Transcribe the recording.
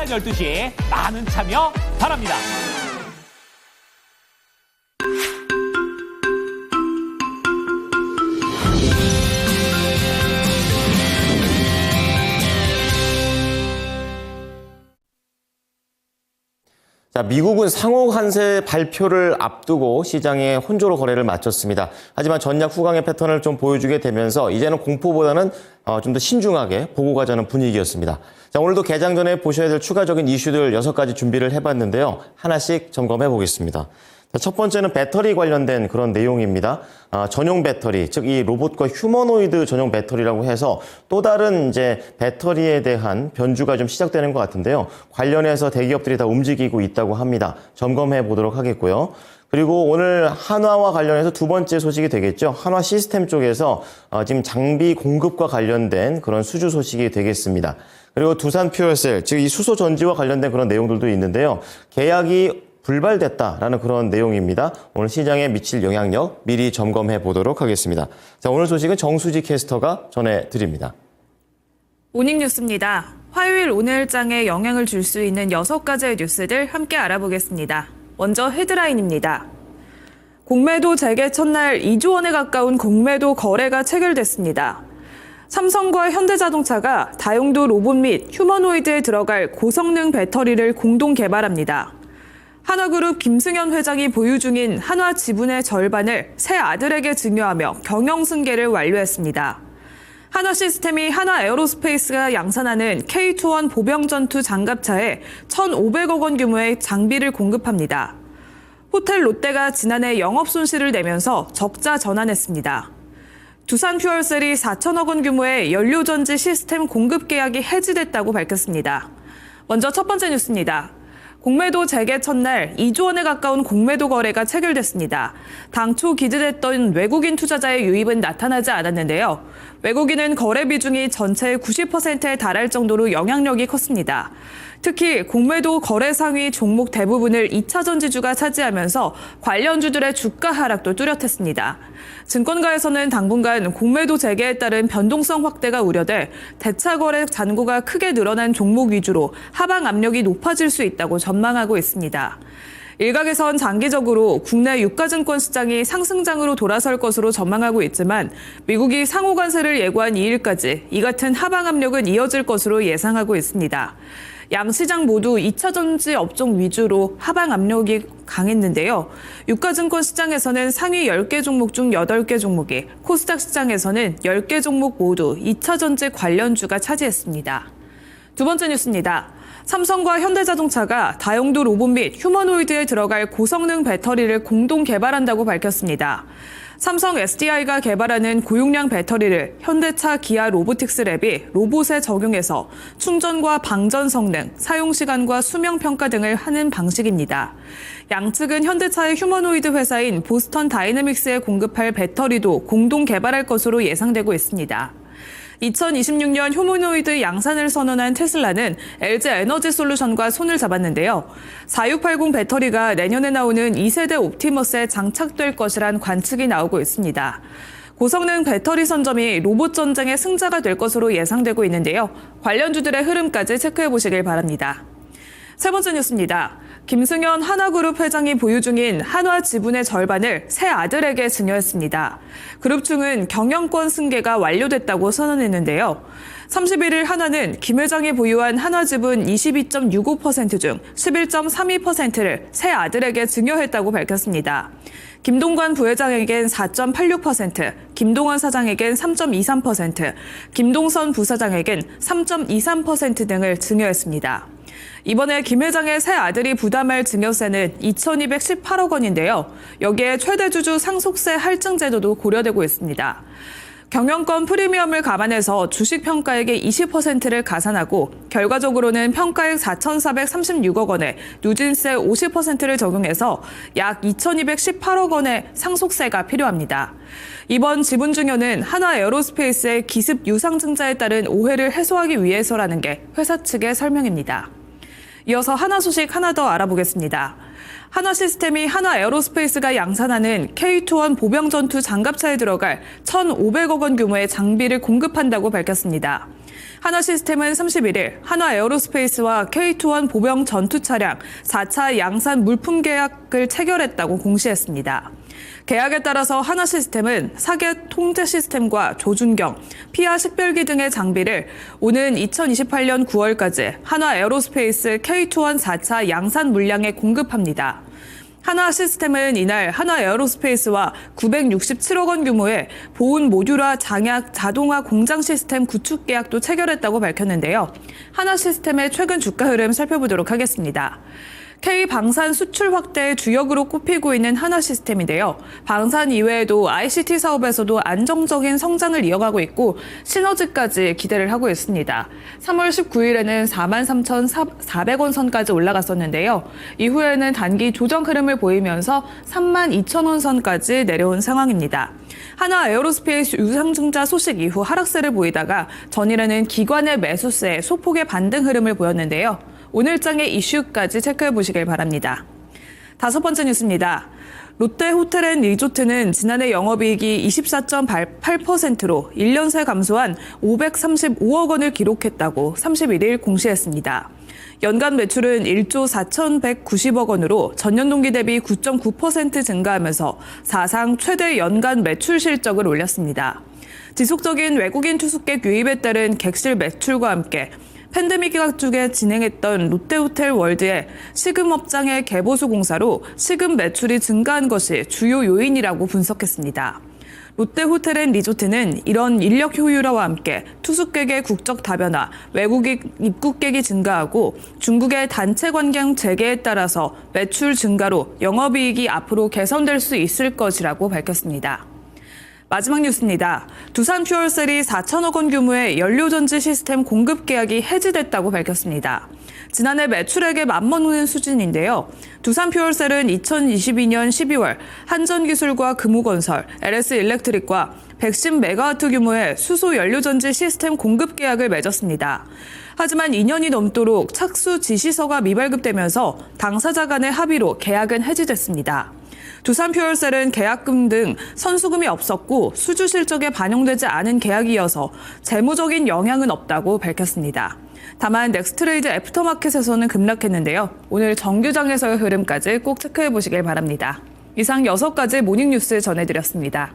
12시 많은 참여 바랍니다. 자, 미국은 상호 관세 발표를 앞두고 시장에 혼조로 거래를 마쳤습니다. 하지만 전략 후강의 패턴을 좀 보여주게 되면서 이제는 공포보다는 좀 더 신중하게 보고 가자는 분위기였습니다. 자, 오늘도 개장 전에 보셔야 될 추가적인 이슈들 6가지 준비를 해봤는데요. 하나씩 점검해 보겠습니다. 첫 번째는 배터리 관련된 그런 내용입니다. 전용 배터리, 즉 이 로봇과 휴머노이드 전용 배터리라고 해서 또 다른 이제 배터리에 대한 변주가 좀 시작되는 것 같은데요. 관련해서 대기업들이 다 움직이고 있다고 합니다. 점검해 보도록 하겠고요. 그리고 오늘 한화와 관련해서 두 번째 소식이 되겠죠. 한화 시스템 쪽에서 지금 장비 공급과 관련된 그런 수주 소식이 되겠습니다. 그리고 두산 퓨얼셀, 즉 이 수소 전지와 관련된 그런 내용들도 있는데요. 계약이 불발됐다라는 그런 내용입니다. 오늘 시장에 미칠 영향력 미리 점검해 보도록 하겠습니다. 자, 오늘 소식은 정수지 캐스터가 전해드립니다. 모닝뉴스입니다. 화요일 오늘장에 영향을 줄 수 있는 6가지의 뉴스들 함께 알아보겠습니다. 먼저 헤드라인입니다. 공매도 재개 첫날 2조 원에 가까운 공매도 거래가 체결됐습니다. 삼성과 현대자동차가 다용도 로봇 및 휴머노이드에 들어갈 고성능 배터리를 공동 개발합니다. 한화그룹 김승현 회장이 보유 중인 한화 지분의 절반을 새 아들에게 증여하며 경영승계를 완료했습니다. 한화시스템이 한화에어로스페이스가 양산하는 K2원 보병전투 장갑차에 1,500억 원 규모의 장비를 공급합니다. 호텔 롯데가 지난해 영업손실을 내면서 적자 전환했습니다. 두산 퓨얼셀이 4천억 원 규모의 연료전지 시스템 공급 계약이 해지됐다고 밝혔습니다. 먼저 첫 번째 뉴스입니다. 공매도 재개 첫날 2조 원에 가까운 공매도 거래가 체결됐습니다. 당초 기대됐던 외국인 투자자의 유입은 나타나지 않았는데요. 외국인은 거래 비중이 전체의 90%에 달할 정도로 영향력이 컸습니다. 특히 공매도 거래 상위 종목 대부분을 2차 전지주가 차지하면서 관련주들의 주가 하락도 뚜렷했습니다. 증권가에서는 당분간 공매도 재개에 따른 변동성 확대가 우려돼 대차 거래 잔고가 크게 늘어난 종목 위주로 하방 압력이 높아질 수 있다고 전망하고 있습니다. 일각에선 장기적으로 국내 유가증권 시장이 상승장으로 돌아설 것으로 전망하고 있지만 미국이 상호 관세를 예고한 2일까지 이 같은 하방 압력은 이어질 것으로 예상하고 있습니다. 양 시장 모두 2차 전지 업종 위주로 하방 압력이 강했는데요. 유가증권 시장에서는 상위 10개 종목 중 8개 종목이, 코스닥 시장에서는 10개 종목 모두 2차 전지 관련주가 차지했습니다. 두 번째 뉴스입니다. 삼성과 현대자동차가 다용도 로봇 및 휴머노이드에 들어갈 고성능 배터리를 공동 개발한다고 밝혔습니다. 삼성 SDI가 개발하는 고용량 배터리를 현대차 기아 로보틱스 랩이 로봇에 적용해서 충전과 방전 성능, 사용 시간과 수명 평가 등을 하는 방식입니다. 양측은 현대차의 휴머노이드 회사인 보스턴 다이내믹스에 공급할 배터리도 공동 개발할 것으로 예상되고 있습니다. 2026년 휴머노이드 양산을 선언한 테슬라는 LG 에너지 솔루션과 손을 잡았는데요. 4680 배터리가 내년에 나오는 2세대 옵티머스에 장착될 것이란 관측이 나오고 있습니다. 고성능 배터리 선점이 로봇 전쟁의 승자가 될 것으로 예상되고 있는데요. 관련주들의 흐름까지 체크해 보시길 바랍니다. 세 번째 뉴스입니다. 김승현 한화그룹 회장이 보유 중인 한화 지분의 절반을 새 아들에게 증여했습니다. 그룹층은 경영권 승계가 완료됐다고 선언했는데요. 31일 한화는 김 회장이 보유한 한화 지분 22.65% 중 11.32%를 새 아들에게 증여했다고 밝혔습니다. 김동관 부회장에겐 4.86%, 김동원 사장에겐 3.23%, 김동선 부사장에겐 3.23% 등을 증여했습니다. 이번에 김 회장의 새 아들이 부담할 증여세는 2,218억 원인데요. 여기에 최대 주주 상속세 할증 제도도 고려되고 있습니다. 경영권 프리미엄을 감안해서 주식 평가액의 20%를 가산하고 결과적으로는 평가액 4,436억 원에 누진세 50%를 적용해서 약 2,218억 원의 상속세가 필요합니다. 이번 지분 증여는 한화에어로스페이스의 기습 유상증자에 따른 오해를 해소하기 위해서라는 게 회사 측의 설명입니다. 이어서 한화 소식 하나 더 알아보겠습니다. 한화시스템이 한화에어로스페이스가 양산하는 K2원 보병전투 장갑차에 들어갈 1,500억 원 규모의 장비를 공급한다고 밝혔습니다. 하나시스템은 31일 한화에어로스페이스와 K2원 보병 전투 차량 4차 양산 물품 계약을 체결했다고 공시했습니다. 계약에 따라서 하나시스템은 사계 통제 시스템과 조준경, 피하 식별기 등의 장비를 오는 2028년 9월까지 한화에어로스페이스 K2원 4차 양산 물량에 공급합니다. 하나시스템은 이날 한화에어로스페이스와 967억 원 규모의 보온 모듈화 장약 자동화 공장 시스템 구축 계약도 체결했다고 밝혔는데요. 하나시스템의 최근 주가 흐름 살펴보도록 하겠습니다. K방산 수출 확대의 주역으로 꼽히고 있는 하나시스템인데요. 방산 이외에도 ICT 사업에서도 안정적인 성장을 이어가고 있고 시너지까지 기대를 하고 있습니다. 3월 19일에는 43,400원 선까지 올라갔었는데요. 이후에는 단기 조정 흐름을 보이면서 32,000원 선까지 내려온 상황입니다. 한화에어로스페이스 유상증자 소식 이후 하락세를 보이다가 전일에는 기관의 매수세에 소폭의 반등 흐름을 보였는데요. 오늘장의 이슈까지 체크해 보시길 바랍니다. 다섯 번째 뉴스입니다. 롯데호텔앤리조트는 지난해 영업이익이 24.8%로 1년 새 감소한 535억 원을 기록했다고 31일 공시했습니다. 연간 매출은 1조 4,190억 원으로 전년 동기 대비 9.9% 증가하면서 사상 최대 연간 매출 실적을 올렸습니다. 지속적인 외국인 투숙객 유입에 따른 객실 매출과 함께 팬데믹 기간 중에 진행했던 롯데호텔 월드의 식음업장의 개보수 공사로 식음 매출이 증가한 것이 주요 요인이라고 분석했습니다. 롯데호텔앤리조트는 이런 인력 효율화와 함께 투숙객의 국적 다변화, 외국인 입국객이 증가하고 중국의 단체 관광 재개에 따라서 매출 증가로 영업이익이 앞으로 개선될 수 있을 것이라고 밝혔습니다. 마지막 뉴스입니다. 두산퓨얼셀이 4천억 원 규모의 연료전지 시스템 공급 계약이 해지됐다고 밝혔습니다. 지난해 매출액에 맞먹는 수준인데요. 두산퓨얼셀은 2022년 12월 한전기술과 금호건설, LS일렉트릭과 110메가와트 규모의 수소 연료전지 시스템 공급 계약을 맺었습니다. 하지만 2년이 넘도록 착수 지시서가 미발급되면서 당사자 간의 합의로 계약은 해지됐습니다. 두산퓨얼셀은 계약금 등 선수금이 없었고 수주 실적에 반영되지 않은 계약이어서 재무적인 영향은 없다고 밝혔습니다. 다만 넥스트레이드 애프터마켓에서는 급락했는데요. 오늘 정규장에서의 흐름까지 꼭 체크해 보시길 바랍니다. 이상 6가지 모닝뉴스 전해드렸습니다.